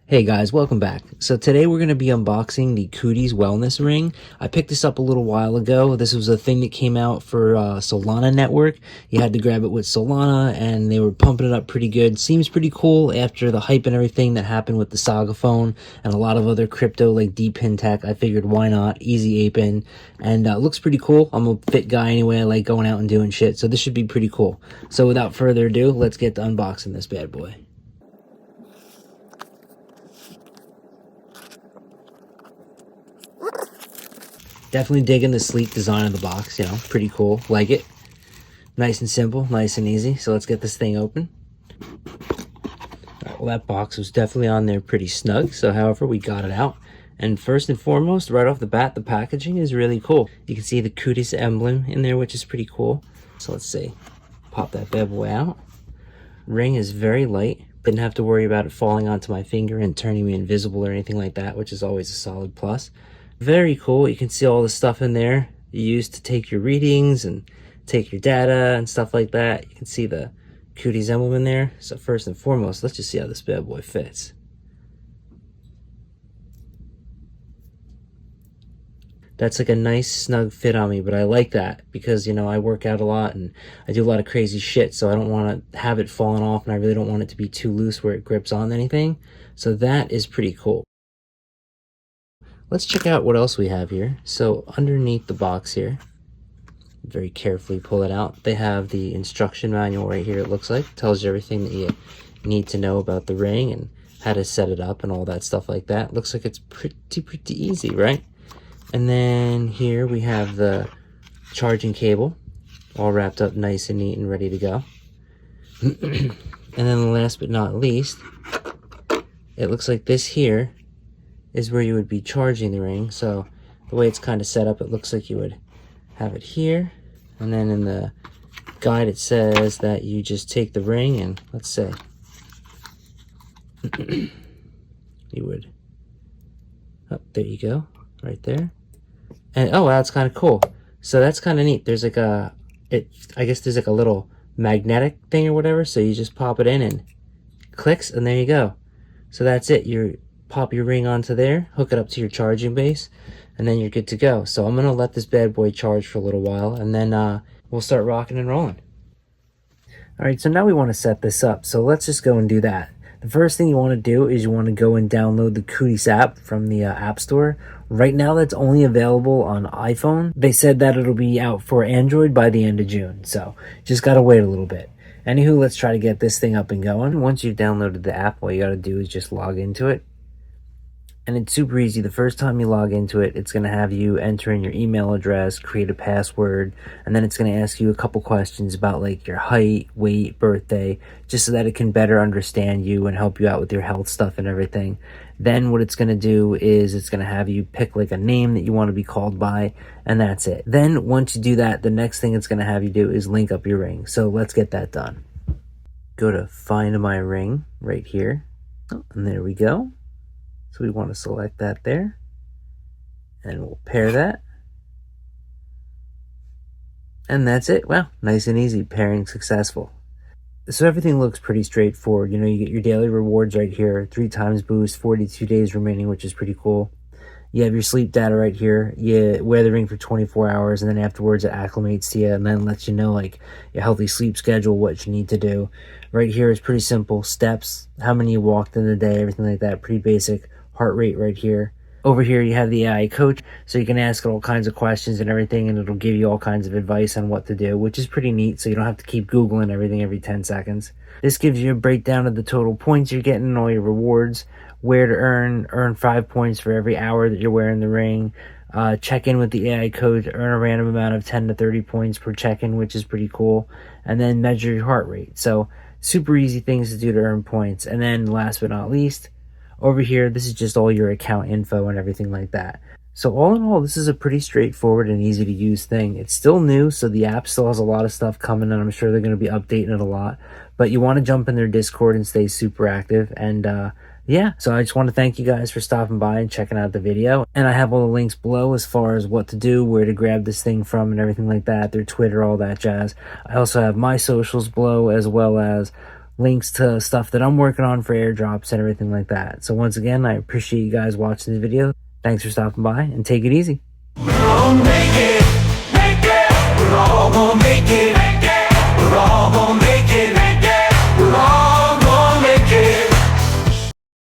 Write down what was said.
Hey guys, welcome back. So today we're going to be unboxing the Cudis wellness ring. I picked this up a little while ago. This was a thing that came out for Solana network. You had to grab it with Solana and they were pumping it up pretty good. Seems pretty cool after the hype and everything that happened with the Saga phone and a lot of other crypto like deep pin tech. I figured why not, easy ape in, and looks pretty cool. I'm a fit guy anyway. I like going out and doing shit, so this should be pretty cool. So without further ado, let's get to unboxing this bad boy. Definitely digging the sleek design of the box, pretty cool. Like it. Nice and simple, nice and easy. So let's get this thing open. Well, that box was definitely on there pretty snug. So however, we got it out. And first and foremost, right off the bat, the packaging is really cool. You can see the Cudis emblem in there, which is pretty cool. So let's see. Pop that bad boy out. Ring is very light. Didn't have to worry about it falling onto my finger and turning me invisible or anything like that, which is always a solid plus. Very cool. You can see all the stuff in there you use to take your readings and take your data and stuff like that. You can see the Cudis emblem in there. So first and foremost, let's just see how this bad boy fits. That's like a nice snug fit on me, but I like that because, I work out a lot and I do a lot of crazy shit, so I don't want to have it falling off and I really don't want it to be too loose where it grips on anything. So that is pretty cool. Let's check out what else we have here. So underneath the box here, very carefully pull it out. They have the instruction manual right here, it looks like. It tells you everything that you need to know about the ring and how to set it up and all that stuff like that. Looks like it's pretty easy, right? And then here we have the charging cable, all wrapped up nice and neat and ready to go. And then last but not least, it looks like this here is where you would be charging the ring. So the way it's kind of set up, it looks like you would have it here, and then in the guide it says that you just take the ring and let's say you would, oh, there you go, right there. And oh wow, it's kind of cool. So that's kind of neat. There's like I guess there's like a little magnetic thing or whatever, so you just pop it in and clicks and there you go. So that's it. You pop your ring onto there, hook it up to your charging base, and then you're good to go. So I'm gonna let this bad boy charge for a little while and then we'll start rocking and rolling. All right, so now we want to set this up, so let's just go and do that. The first thing you want to do is you want to go and download the Cudis app from the App Store. Right now that's only available on iPhone. They said that it'll be out for Android by the end of June, so just gotta wait a little bit. Anywho, let's try to get this thing up and going. Once you've downloaded the app, all you gotta do is just log into it. And it's super easy. The first time you log into it, it's going to have you enter in your email address, create a password, and then it's going to ask you a couple questions about like your height, weight, birthday, just so that it can better understand you and help you out with your health stuff and everything. Then what it's going to do is it's going to have you pick like a name that you want to be called by, and that's it. Then once you do that, the next thing it's going to have you do is link up your ring. So let's get that done. Go to Find My Ring right here, and there we go. So we want to select that there, and we'll pair that. And that's it. Wow, nice and easy, pairing successful. So everything looks pretty straightforward. You get your daily rewards right here, 3 times boost, 42 days remaining, which is pretty cool. You have your sleep data right here. You wear the ring for 24 hours, and then afterwards it acclimates to you and then lets you know like your healthy sleep schedule, what you need to do. Right here is pretty simple. Steps, how many you walked in the day, everything like that, pretty basic. Heart rate right here. Over here you have the AI coach, so you can ask it all kinds of questions and everything, and it'll give you all kinds of advice on what to do, which is pretty neat, so you don't have to keep Googling everything every 10 seconds. This gives you a breakdown of the total points you're getting and all your rewards, where to earn 5 points for every hour that you're wearing the ring, check in with the AI coach, earn a random amount of 10 to 30 points per check-in, which is pretty cool, and then measure your heart rate. So super easy things to do to earn points. And then last but not least, over here, this is just all your account info and everything like that. So all in all, this is a pretty straightforward and easy to use thing. It's still new, so the app still has a lot of stuff coming, and I'm sure they're going to be updating it a lot. But you want to jump in their Discord and stay super active. And yeah, so I just want to thank you guys for stopping by and checking out the video. And I have all the links below as far as what to do, where to grab this thing from and everything like that, their Twitter, all that jazz. I also have my socials below, as well as links to stuff that I'm working on for airdrops and everything like that. So once again, I appreciate you guys watching the video. Thanks for stopping by, and take it easy. We'll make it.